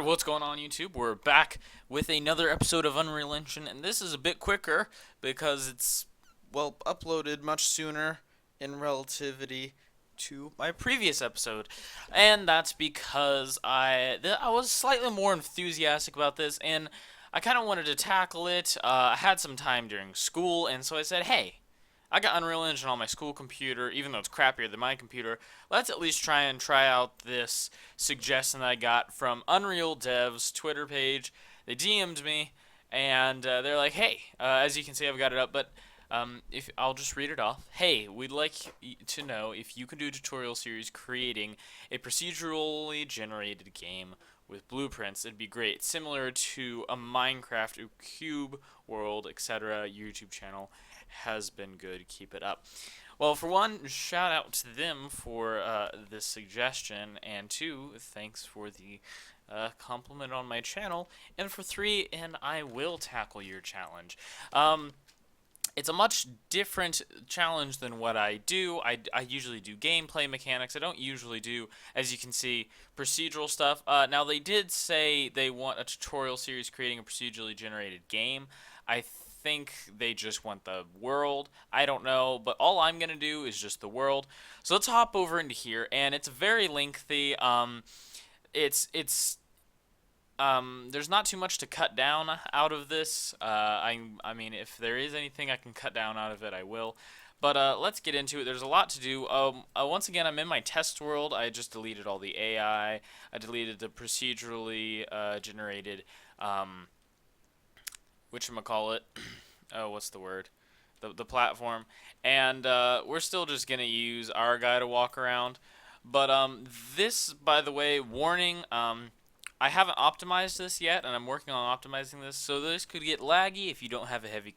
Alright, what's going on YouTube? We're back with another episode of Unreal Engine, and this is a bit quicker because it's, well, uploaded much sooner in relativity to my previous episode. And that's because I was slightly more enthusiastic about this, and I kind of wanted to tackle it. I had some time during school, and so I said, hey, I got Unreal Engine on my school computer, even though it's crappier than my computer. Let's at least try out this suggestion that I got from Unreal Dev's Twitter page. They DM'd me, and they're like, "Hey, as you can see, I've got it up, but if I'll just read it off. Hey, we'd like to know if you can do a tutorial series creating a procedurally generated game with blueprints. It'd be great, similar to a Minecraft Cube World, etc. YouTube channel." Has been good. Keep it up. Well, for one, shout out to them for this suggestion, and two, thanks for the compliment on my channel, and for three, and I will tackle your challenge. It's a much different challenge than what I do. I usually do gameplay mechanics. I don't usually do, as you can see, procedural stuff. Now, they did say they want a tutorial series creating a procedurally generated game. I think they just want the world. I don't know, but all I'm going to do is just the world. So let's hop over into here, and it's very lengthy. It's there's not too much to cut down out of this. I mean, if there is anything I can cut down out of it, I will. But let's get into it. There's a lot to do. Once again, I'm in my test world. I just deleted all the AI. I deleted the procedurally generated, whatchamacallit. Oh, what's the word? The platform. And we're still just going to use our guy to walk around. But this, by the way, warning, I haven't optimized this yet, and I'm working on optimizing this, so this could get laggy if you don't have a heavy,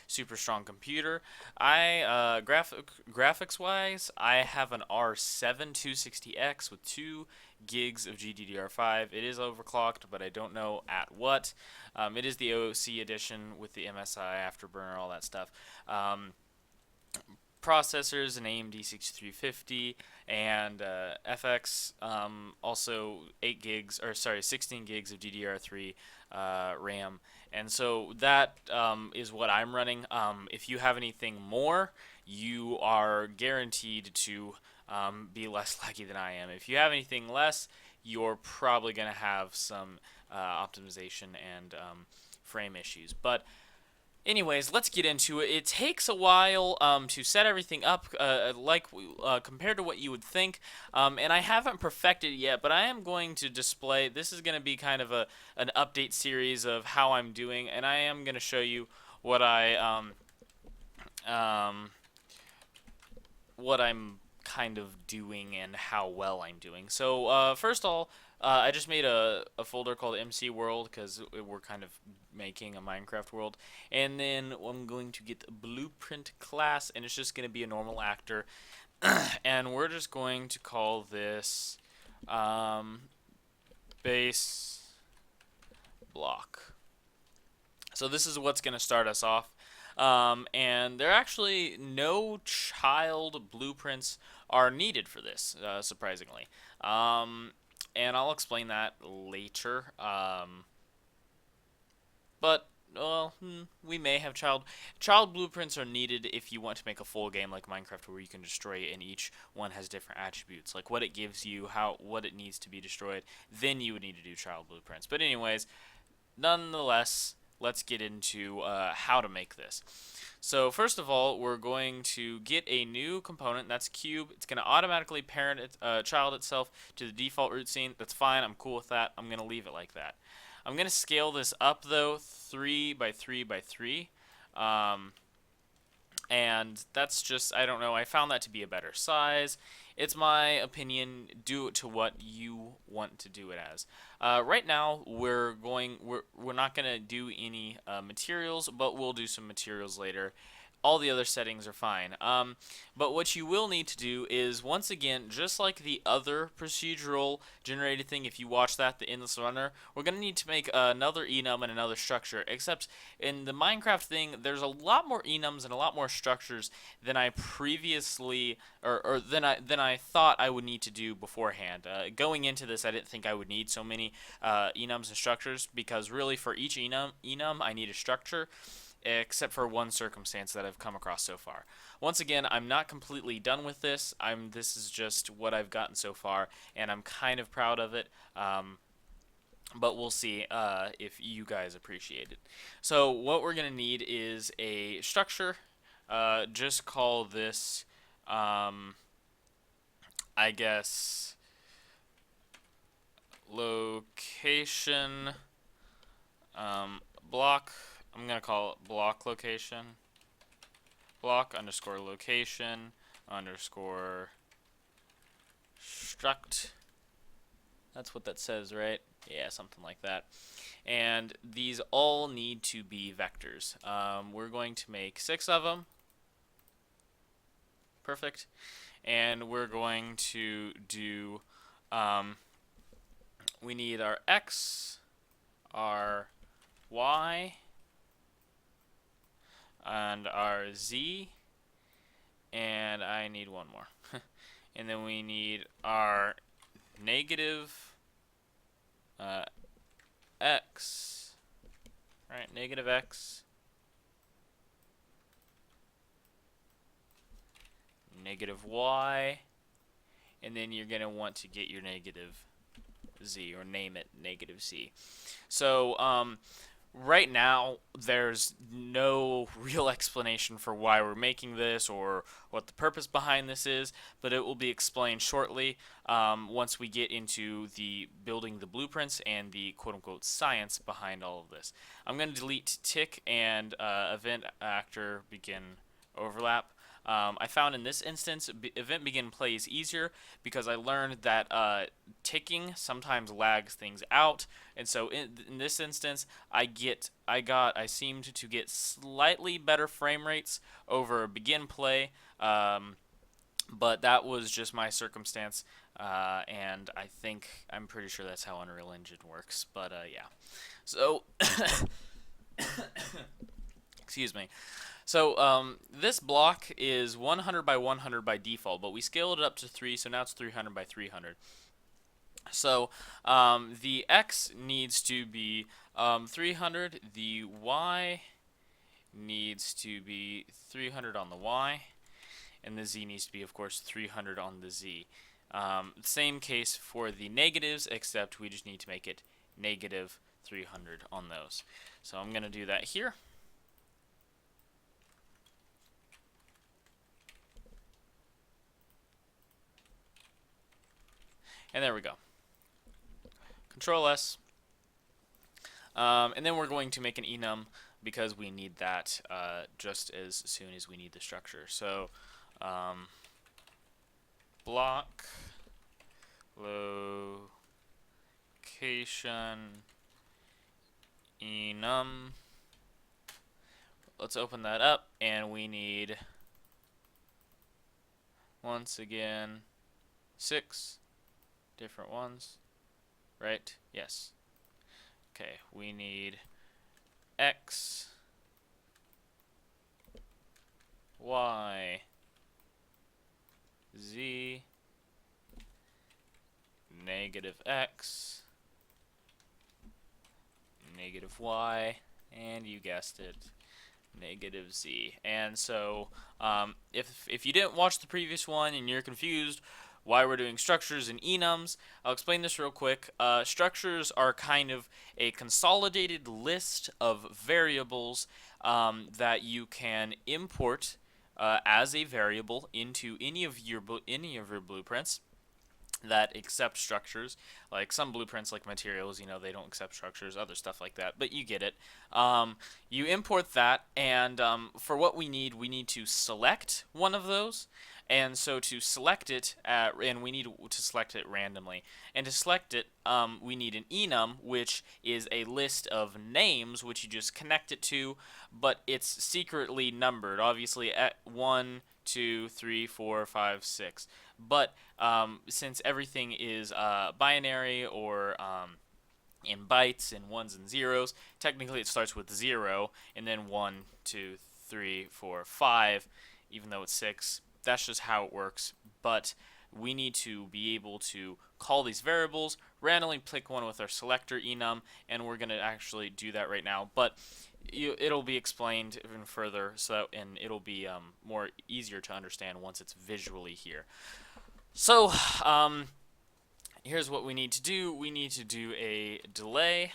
super strong computer. Graphics-wise, I have an R7 260X with 2 gigs of GDDR5. It is overclocked, but I don't know at what. It is the OC edition with the MSI Afterburner, all that stuff. Processors, an AMD 6350, and FX, also 16 gigs of DDR3 RAM, and so that is what I'm running. If you have anything more, you are guaranteed to be less laggy than I am. If you have anything less, you're probably going to have some optimization and frame issues, but anyways, let's get into it. It takes a while to set everything up, compared to what you would think, and I haven't perfected it yet, but I am going to display. This is going to be kind of an update series of how I'm doing, and I am going to show you what I'm kind of doing and how well I'm doing. So first of all, I just made a folder called MC World because we're kind of making a Minecraft world, and then I'm going to get the blueprint class, and it's just going to be a normal actor, and we're just going to call this base block. So this is what's going to start us off. And there are actually no child blueprints are needed for this, surprisingly. And I'll explain that later. But well, we may have child blueprints are needed if you want to make a full game like Minecraft, where you can destroy it, and each one has different attributes, like what it gives you, what it needs to be destroyed. Then you would need to do child blueprints. But anyways, nonetheless, let's get into how to make this. So first of all, we're going to get a new component. That's cube. It's going to automatically parent child itself to the default root scene. That's fine. I'm cool with that. I'm going to leave it like that. I'm going to scale this up, though, 3 by 3 by 3. And that's just, I don't know, I found that to be a better size. It's my opinion. Do it to what you want to do it as. Right now, we're not going to do any materials, but we'll do some materials later. all the other settings are fine. But what you will need to do is, once again, just like the other procedural generated thing, if you watch that, the endless runner, we're going to need to make another enum and another structure. Except in the Minecraft thing, there's a lot more enums and a lot more structures than I previously, or than I thought I would need to do beforehand. Going into this, I didn't think I would need so many enums and structures, because really for each enum I need a structure, except for one circumstance that I've come across so far. Once again, I'm not completely done with this. This is just what I've gotten so far, and I'm kind of proud of it. But we'll see if you guys appreciate it. So what we're gonna need is a structure. Just call this, I guess, location block. I'm gonna call it block location. Block underscore location underscore struct. That's what that says, right? Yeah, something like that. And these all need to be vectors. We're going to make 6 of them. Perfect. And we're going to do, we need our x, our y, and our z, and I need one more. And then we need our negative x, right? Negative x, negative y, and then you're going to want to get your negative z, or name it negative z. So right now there's no real explanation for why we're making this or what the purpose behind this is, but it will be explained shortly once we get into the building the blueprints and the quote-unquote science behind all of this. I'm going to delete tick and event actor begin overlap. I found in this instance, event begin plays easier because I learned that ticking sometimes lags things out, and so in this instance, I seemed to get slightly better frame rates over begin play, but that was just my circumstance, and I'm pretty sure that's how Unreal Engine works. But yeah, so excuse me. So this block is 100 by 100 by default, but we scaled it up to 3, so now it's 300 by 300. So the x needs to be 300, the y needs to be 300 on the y, and the z needs to be, of course, 300 on the z. Same case for the negatives, except we just need to make it negative 300 on those. So I'm going to do that here. And there we go. Control S. And then we're going to make an enum because we need that just as soon as we need the structure. So block location enum. Let's open that up, and we need, once again, 6 different ones, right? Yes. Okay, we need x, y, z, negative x, negative y, and you guessed it, negative z. And so if you didn't watch the previous one and you're confused why we're doing structures and enums, I'll explain this real quick. Structures are kind of a consolidated list of variables that you can import as a variable into any of your blueprints that accept structures. Like some blueprints, like materials, they don't accept structures, other stuff like that, but you get it. You import that, and for what we need to select one of those, And so to select it, and we need to select it randomly. And to select it, we need an enum, which is a list of names, which you just connect it to, but it's secretly numbered, obviously at 1, 2, 3, 4, 5, 6. But since everything is binary or in bytes and ones and zeros, technically it starts with 0 and then 1, 2, 3, 4, 5, even though it's 6. That's just how it works. But we need to be able to call these variables, randomly pick one with our selector enum, and we're going to actually do that right now. But it'll be explained even further, and it'll be more easier to understand once it's visually here. So, here's what we need to do. We need to do a delay,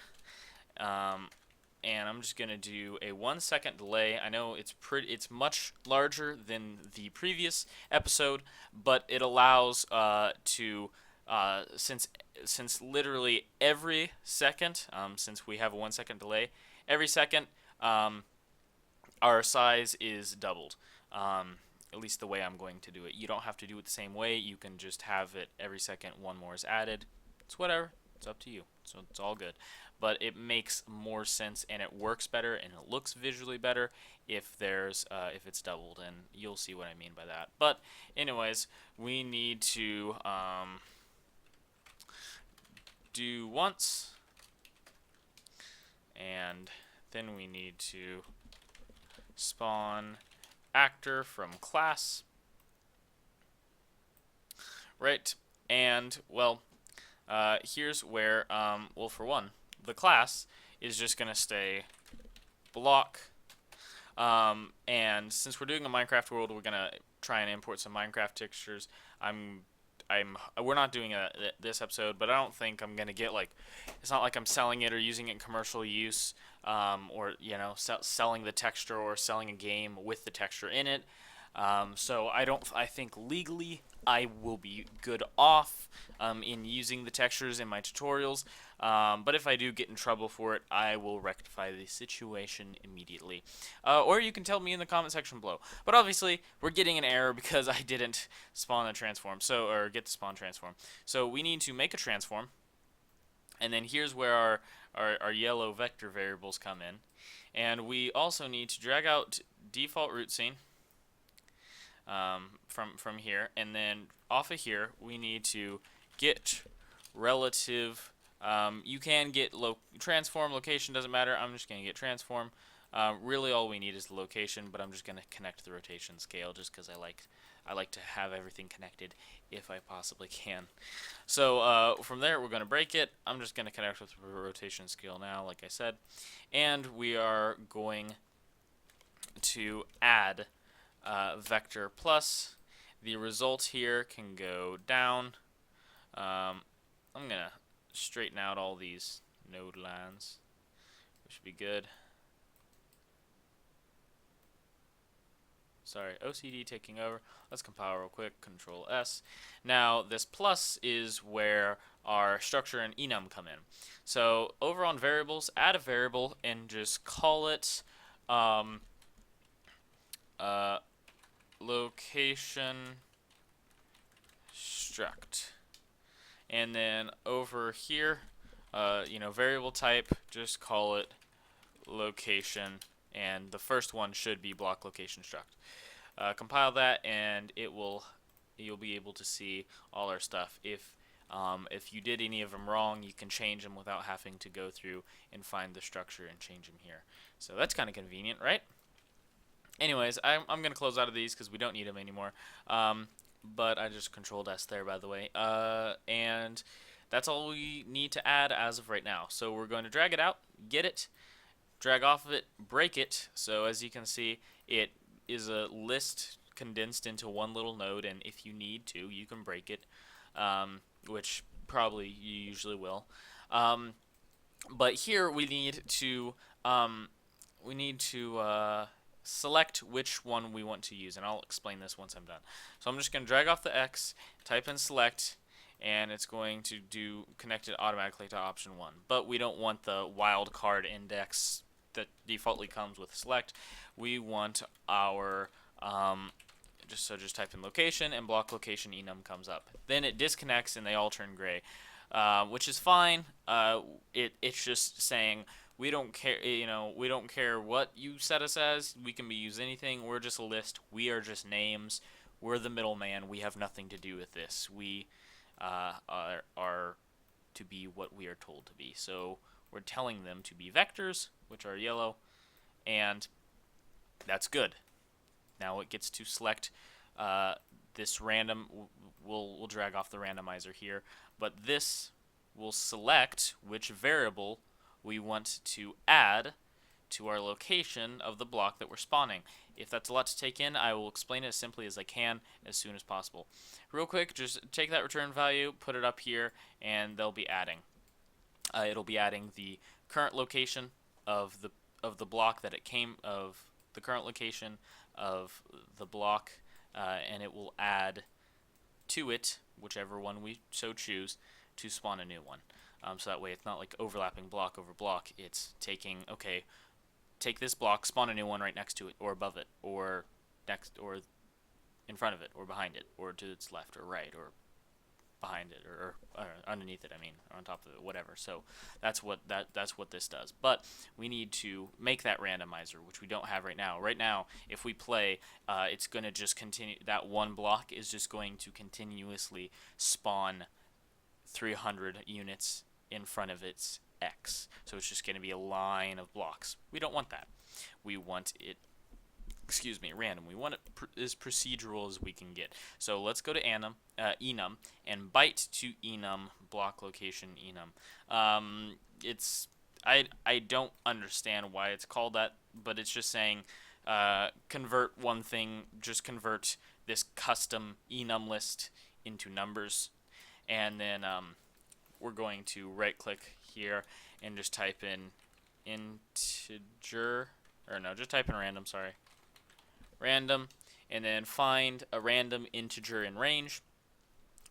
and I'm just gonna do a 1 second delay. I know it's much larger than the previous episode, but it allows since literally every second, since we have a 1 second delay, every second our size is doubled. At least the way I'm going to do it. You don't have to do it the same way. You can just have it every second one more is added. It's whatever. It's up to you. So it's all good. But it makes more sense and it works better and it looks visually better if it's doubled, and you'll see what I mean by that. But anyways, we need to do once, and then we need to spawn actor from class, right? And well, here's where well, for one, the class is just gonna stay block, and since we're doing a Minecraft world, we're gonna try and import some Minecraft textures. We're not doing this episode, but I don't think I'm gonna get it's not like I'm selling it or using it in commercial use, or selling the texture or selling a game with the texture in it. So I think legally I will be good off in using the textures in my tutorials. But if I do get in trouble for it, I will rectify the situation immediately. Or you can tell me in the comment section below. But obviously, we're getting an error because I didn't spawn a transform, or get the spawn transform. So we need to make a transform, and then here's where our yellow vector variables come in. And we also need to drag out default root scene from here, and then off of here we need to get relative. You can get transform, location, doesn't matter. I'm just going to get transform. Really all we need is the location, but I'm just going to connect the rotation scale just because I like to have everything connected if I possibly can. So from there we're going to break it. I'm just going to connect with the rotation scale now, like I said, and we are going to add vector plus. The result here can go down. I'm going to straighten out all these node lines, which should be good. Sorry, OCD taking over. Let's compile real quick, Control S. Now this plus is where our structure and enum come in. So over on variables, add a variable and just call it location struct. And then over here, variable type, just call it location, and the first one should be block location struct. Compile that, and you'll be able to see all our stuff. If you did any of them wrong, you can change them without having to go through and find the structure and change them here. So that's kind of convenient, right? Anyways, I'm going to close out of these because we don't need them anymore. But I just Controlled S there, by the way. And that's all we need to add as of right now. So we're going to drag it out, get it, drag off of it, break it. So as you can see, it is a list condensed into one little node, and if you need to, you can break it, which probably you usually will. But here we need to select which one we want to use, and I'll explain this once I'm done. So I'm just going to drag off the X, type in select, and it's going to connect it automatically to option 1. But we don't want the wildcard index that defaultly comes with select. We want our just type in location, and block location enum comes up. Then it disconnects and they all turn gray, which is fine. It's just saying we don't care. We don't care what you set us as. We can be used anything. We're just a list. We are just names. We're the middleman. We have nothing to do with this. We are to be what we are told to be. So we're telling them to be vectors, which are yellow, and that's good. Now it gets to select this random. We'll drag off the randomizer here, but this will select which variable we want to add to our location of the block that we're spawning. If that's a lot to take in, I will explain it as simply as I can as soon as possible. Real quick, just take that return value, put it up here, and they'll be adding. It'll be adding the current location of the block that it came of, the current location of the block, and it will add to it whichever one we so choose to spawn a new one. So that way it's not like overlapping block over block. It's taking, okay, take this block, spawn a new one right next to it, or above it, or next, or in front of it, or behind it, or to its left or right, or behind it, or underneath it, I mean, or on top of it, whatever. So that's what this does. But we need to make that randomizer, which we don't have right now. Right now, if we play, it's going to just continue. That one block is just going to continuously spawn 300 units in front of its X. So it's just going to be a line of blocks. We don't want that. We want it, random. We want it as procedural as we can get. So let's go to enum and byte to enum block location enum. I don't understand why it's called that, but it's just saying convert one thing, just convert this custom enum list into numbers, and then we're going to right click here and just type in integer, or no, just type in random, sorry. Random, and then find a random integer in range,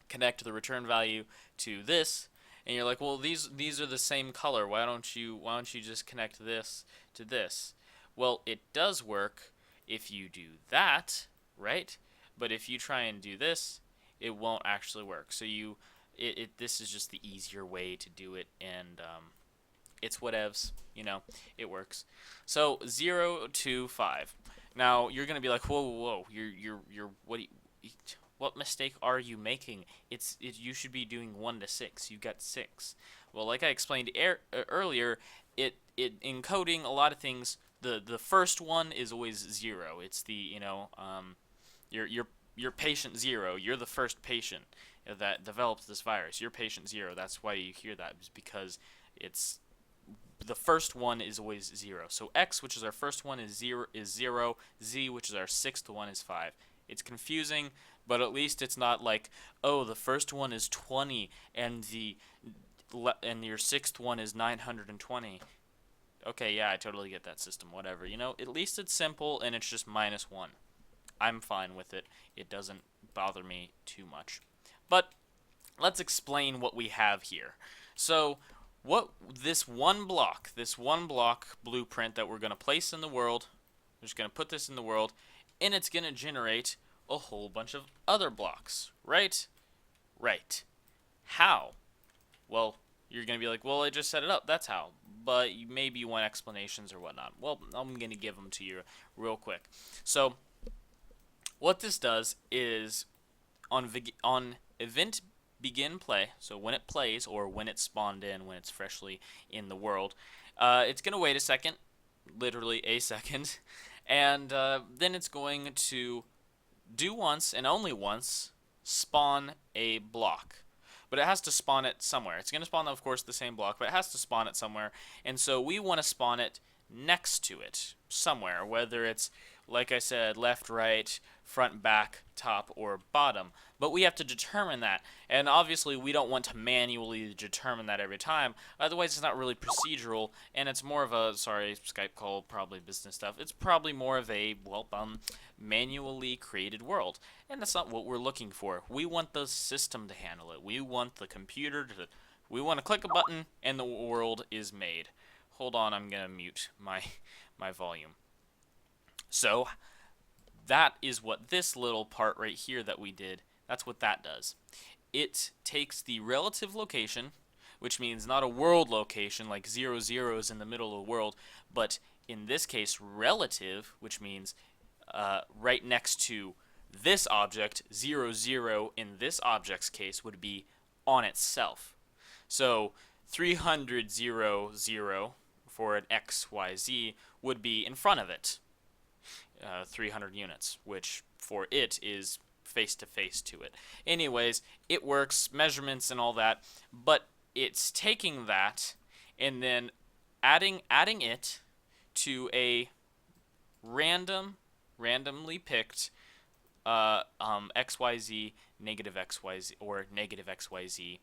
connect the return value to this, and you're like, well, these are the same color. Why don't you just connect this to this? Well, it does work if you do that, right? But if you try and do this, it won't actually work. So this is just the easier way to do it, and it's whatevs, it works. So 0 to 5. Now you're gonna be like, whoa, you're what mistake are you making? You should be doing 1 to 6. You got 6. Well, like I explained earlier, it encoding a lot of things. The first one is always 0. It's the you're patient 0. You're the first patient that developed this virus. You're patient 0. That's why you hear that, is because it's the first one is always 0. So X, which is our first one, is 0. Z, which is our sixth one, is 5. It's confusing, but at least it's not like, oh, the first one is 20 and your sixth one is 920. Okay, yeah, I totally get that system. Whatever, At least it's simple and it's just -1. I'm fine with it. It doesn't bother me too much. But let's explain what we have here. So what this one block blueprint that we're going to place in the world, we're just going to put this in the world, and it's going to generate a whole bunch of other blocks, right? Right. How? Well, you're going to be like, well, I just set it up. That's how. But maybe you want explanations or whatnot. Well, I'm going to give them to you real quick. So what this does is on event begin play, so when it plays, or when it's spawned in, when it's freshly in the world, it's going to wait a second, literally a second, and then it's going to do once and only once spawn a block. But it has to spawn it somewhere. It's going to spawn, of course, the same block, but it has to spawn it somewhere, and so we want to spawn it next to it somewhere, whether it's, like I said, left, right, front, back, top, or bottom. But we have to determine that. And obviously we don't want to manually determine that every time. Otherwise it's not really procedural, and it's more of a, sorry, Skype call, probably business stuff. It's probably more of a, manually created world. And that's not what we're looking for. We want the system to handle it. We want the computer to, we want to click a button and the world is made. Hold on, I'm going to mute my volume. So, that is what this little part right here that we did, that's what that does. It takes the relative location, which means not a world location like 0, 0 is in the middle of the world, but in this case relative, which means right next to this object, 0, 0 in this object's case would be on itself. So 300, 0, 0 for an XYZ would be in front of it, 300 units, which for it is face to face to it. Anyways, it works, measurements and all that, but it's taking that and then adding it to a randomly picked XYZ, negative XYZ, or negative XYZ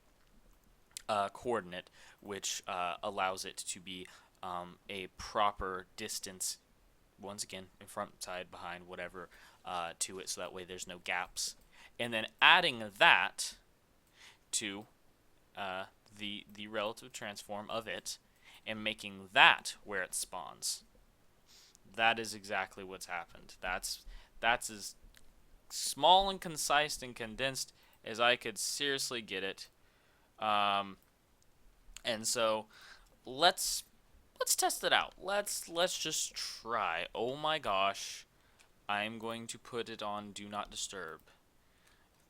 coordinate, which allows it to be a proper distance, once again, in front, side, behind, whatever, to it, so that way there's no gaps. And then adding that to the relative transform of it, and making that where it spawns. That is exactly what's happened. That's as small and concise and condensed as I could seriously get it. And so let's test it out. Let's just try. Oh my gosh, I'm going to put it on Do Not Disturb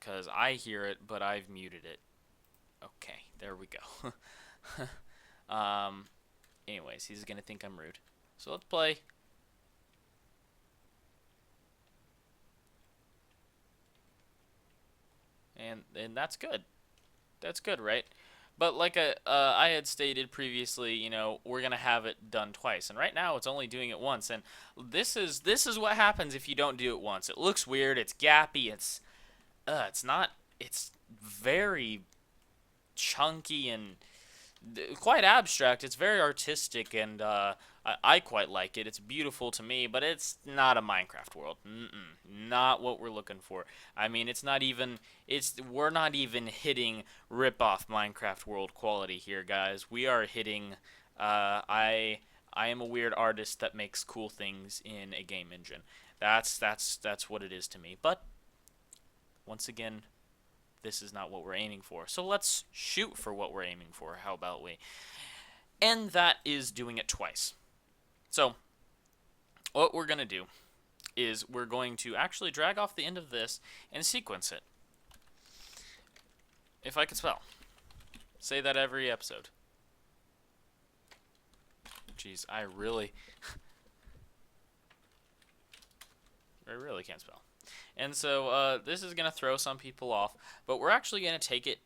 because I hear it, but I've muted it. Okay, there we go. Anyways, he's gonna think I'm rude. So let's play. And that's good. That's good, right? But like I had stated previously, you know, we're gonna have it done twice, and right now it's only doing it once. And this is what happens if you don't do it once. It looks weird. It's gappy. It's not. It's very chunky and quite abstract. It's very artistic, and I quite like it. It's beautiful to me, but it's not a Minecraft world. Not what we're looking for. I mean, it's not even. We're not even hitting rip-off Minecraft world quality here, guys. We are hitting. I am a weird artist that makes cool things in a game engine. That's what it is to me. But once again, this is not what we're aiming for. So let's shoot for what we're aiming for. How about we? And that is doing it twice. So what we're going to do is we're going to actually drag off the end of this and sequence it. If I could spell. Say that every episode. Jeez, I really can't spell. And so this is going to throw some people off, but we're actually going to take it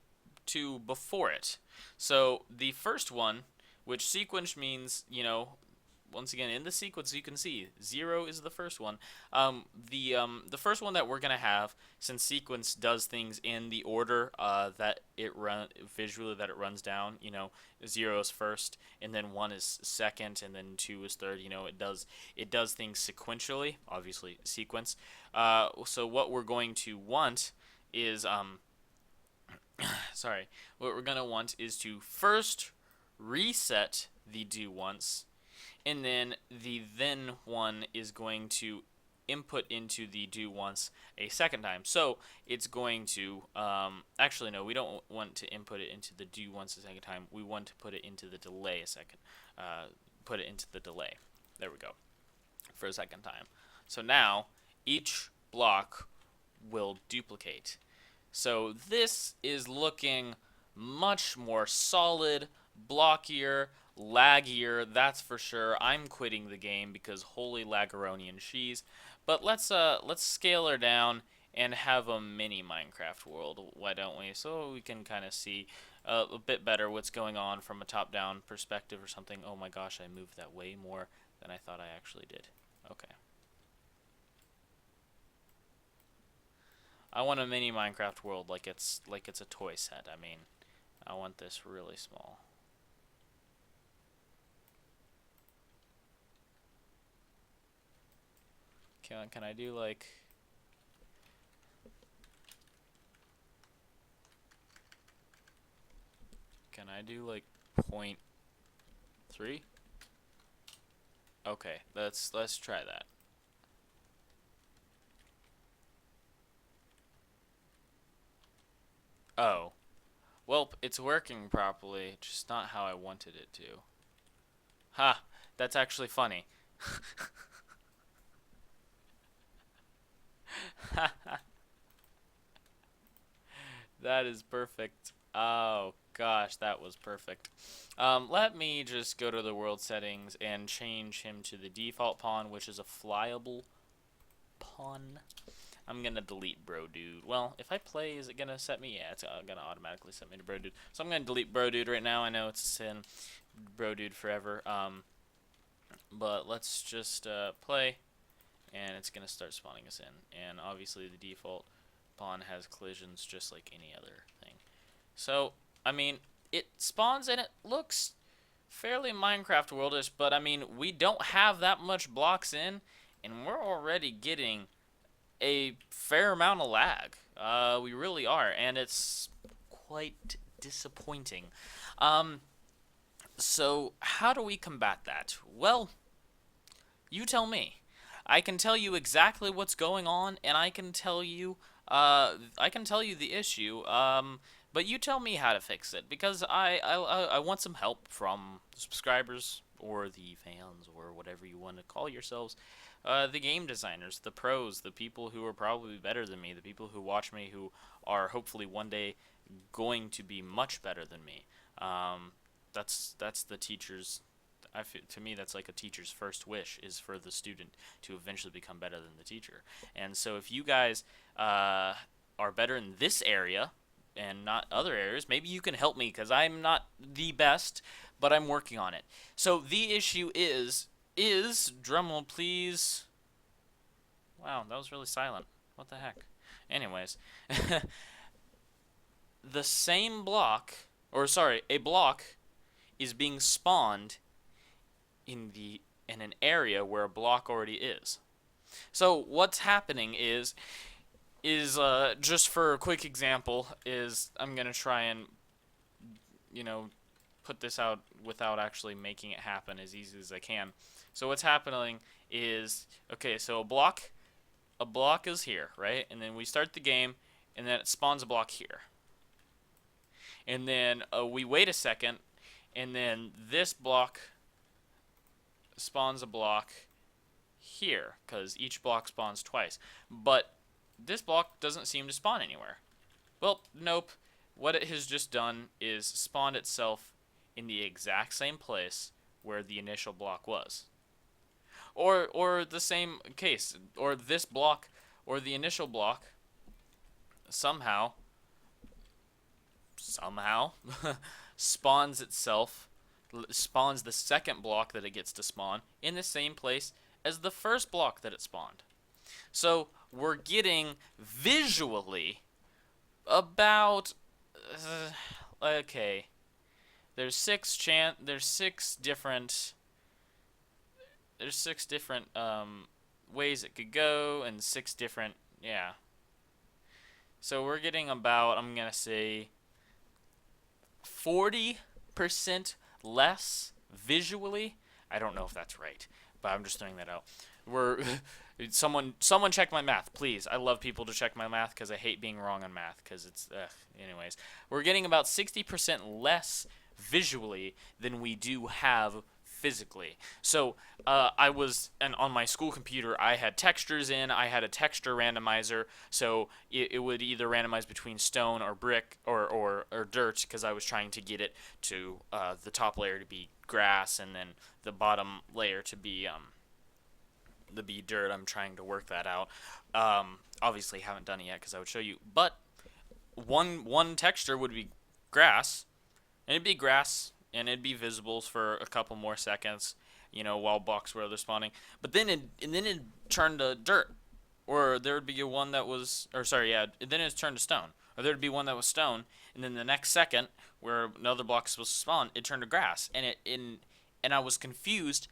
to before it. So the first one, which sequence means, you know, once again, in the sequence you can see 0 is the first one. The first one that we're going to have, since sequence does things in the order that it runs down, you know, 0 is first, and then 1 is second, and then 2 is third. You know, it does things sequentially, obviously sequence. So what we're going to want is sorry, what we're going to want is to first reset the do once, and then the then one is going to input into the do once a second time. So it's going to, actually no, we don't want to input it into the do once a second time. We want to put it into the delay a second. Put it into the delay. There we go. For a second time. So now each block will duplicate. So this is looking much more solid, blockier, laggier, that's for sure. I'm quitting the game because holy lagaronian cheese. But let's scale her down and have a mini Minecraft world, why don't we? So we can kind of see a bit better what's going on from a top-down perspective or something. Oh my gosh, I moved that way more than I thought I actually did. Okay. I want a mini Minecraft world like it's a toy set. I mean, I want this really small. Can I do like... Can I do like 0.3? Okay, let's try that. Oh. Well, it's working properly, just not how I wanted it to. Ha! That's actually funny. That is perfect. Oh gosh, that was perfect. Let me just go to the world settings and change him to the default pawn, which is a flyable pawn. I'm gonna delete bro dude. Well, if I play, is it gonna set me? Yeah, it's gonna automatically set me to bro dude. So I'm gonna delete bro dude right now. I know it's a sin, bro dude forever. But let's just play, and it's gonna start spawning us in. And obviously the default pawn has collisions just like any other thing. So I mean, it spawns and it looks fairly Minecraft worldish, but I mean, we don't have that much blocks in, and we're already getting a fair amount of lag. We really are, and it's quite disappointing. Um, so how do we combat that? Well, you tell me. I can tell you exactly what's going on, and I can tell you the issue. But you tell me how to fix it because I want some help from the subscribers or the fans or whatever you want to call yourselves. The game designers, the pros, the people who are probably better than me, the people who watch me who are hopefully one day going to be much better than me. That's the teachers. To me, that's like a teacher's first wish is for the student to eventually become better than the teacher. And so, if you guys are better in this area and not other areas, maybe you can help me because I'm not the best, but I'm working on it. So the issue is drumroll please. Wow, that was really silent. What the heck? Anyways, the same block, or sorry, a block is being spawned in an area where a block already is. So what's happening is just for a quick example is I'm gonna try and you know put this out without actually making it happen as easy as I can. So what's happening is okay. So a block is here, right? And then we start the game, and then it spawns a block here, and then we wait a second, and then this block spawns a block here because each block spawns twice. But this block doesn't seem to spawn anywhere. Well, nope. What it has just done is spawned itself in the exact same place where the initial block was. Or the same case, or this block, or the initial block somehow spawns itself, spawns the second block that it gets to spawn in the same place as the first block that it spawned. So we're getting visually about okay. There's six different ways it could go and six different yeah. So we're getting about I'm gonna say 40% less visually. I don't know if that's right, but I'm just throwing that out. We're someone check my math, please. I love people to check my math because I hate being wrong on math because it's anyways. We're getting about 60% less visually than we do have physically. So and on my school computer I had textures in. I had a texture randomizer, so it would either randomize between stone or brick or dirt because I was trying to get it to the top layer to be grass and then the bottom layer to be dirt. I'm trying to work that out. Obviously haven't done it yet because I would show you. But one texture would be grass, and it'd be grass, and it'd be visible for a couple more seconds, while blocks were other spawning. But then it turned to dirt, or there would be one that was, or sorry, yeah, then it's turned to stone, or there'd be one that was stone, and then the next second, where another block is supposed to spawn, it turned to grass, and I was confused.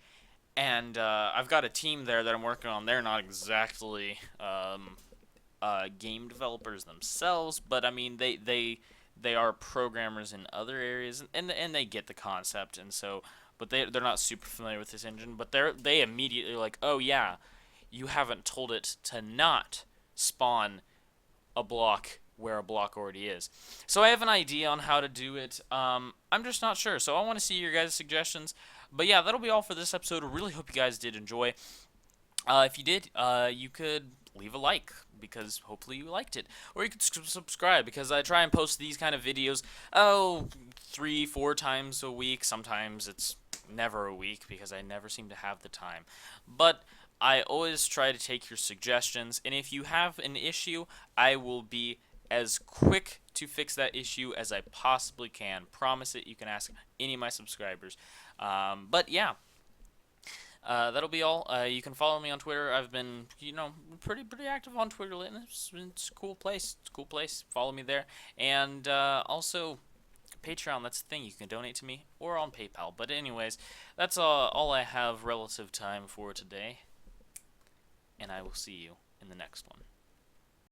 And I've got a team there that I'm working on. They're not exactly game developers themselves, but I mean they are programmers in other areas, and they get the concept. And so, but they're not super familiar with this engine. But they immediately like, oh yeah, you haven't told it to not spawn a block where a block already is. So I have an idea on how to do it. I'm just not sure. So I want to see your guys' suggestions. But yeah, that'll be all for this episode. I really hope you guys did enjoy. If you did, you could leave a like because hopefully you liked it, or you could subscribe because I try and post these kind of videos 3, 4 times a week. Sometimes it's never a week because I never seem to have the time. But I always try to take your suggestions, and if you have an issue, I will be as quick to fix that issue as I possibly can. Promise it. You can ask any of my subscribers. But yeah, that'll be all. You can follow me on Twitter. I've been, pretty active on Twitter lately. It's a cool place. It's a cool place. Follow me there. And also, Patreon, that's the thing. You can donate to me or on PayPal. But anyways, that's all I have relative time for today. And I will see you in the next one.